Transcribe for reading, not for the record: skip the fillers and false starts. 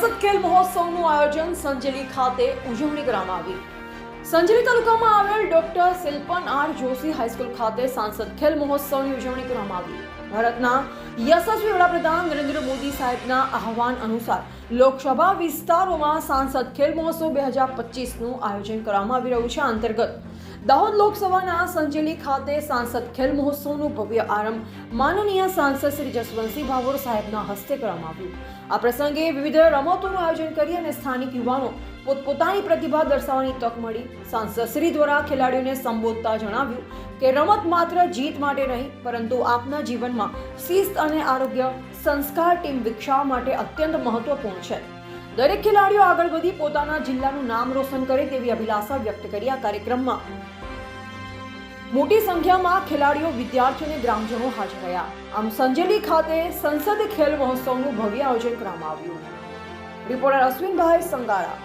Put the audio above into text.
સાંસદ ખેલ મહોત્સવનું આયોજન સંજેલી ખાતે ઉજવણી કરવામાં આવી। સંજેલી તાલુકામાં આવેલ ડોક્ટર શિલ્પન આર જોશી હાઈસ્કૂલ ખાતે સાંસદ ખેલ મહોત્સવની ઉજવણી કરવામાં આવી। ભારતના યશસ્વી વડાપ્રધાન નરેન્દ્ર મોદી સાહેબના આહવાન અનુસાર લોકસભા વિસ્તારોમાં સાંસદ ખેલ મહોત્સવ 2025નું આયોજન કરવામાં આવી રહ્યું છે। આ અંતર્ગત દાહોદ લોકસભાના સંજેલી ખાતે સાંસદ ખેલ મહોત્સવનું ભવ્ય આરંભ માનનીય સાંસદ શ્રી જસવંતસિંહ ભાભોર સાહેબના હસ્તે કરવામાં આવ્યું। આ પ્રસંગે વિવિધ રમતોનું આયોજન કરી અને સ્થાનિક યુવાનો પોતપોતાની પ્રતિભા દર્શાવવાની તક મળી। સાંસદ શ્રી દ્વારા ખેલાડીઓને સંબોધતા જણાવ્યું કે રમત માત્ર જીત માટે નહીં, પરંતુ આપના જીવનમાં શિસ્ત અને આરોગ્ય સંસ્કાર ટીમ વિકસાવવા માટે અત્યંત મહત્વપૂર્ણ છે। દરેક ખેલાડીઓ આગળ વધી પોતાના જિલ્લાનું નામ રોશન કરે તેવી અભિલાષા વ્યક્ત કરી। આ કાર્યક્રમમાં મોટી સંખ્યામાં ખેલાડીઓ, વિદ્યાર્થીઓ અને ગ્રામજનો હાજર રહ્યા। આમ સંજેલી ખાતે સંસદ ખેલ મહોત્સવનું ભવ્ય આયોજન કરવામાં આવ્યું। રિપોર્ટર અશ્વિનભાઈ સંગારા।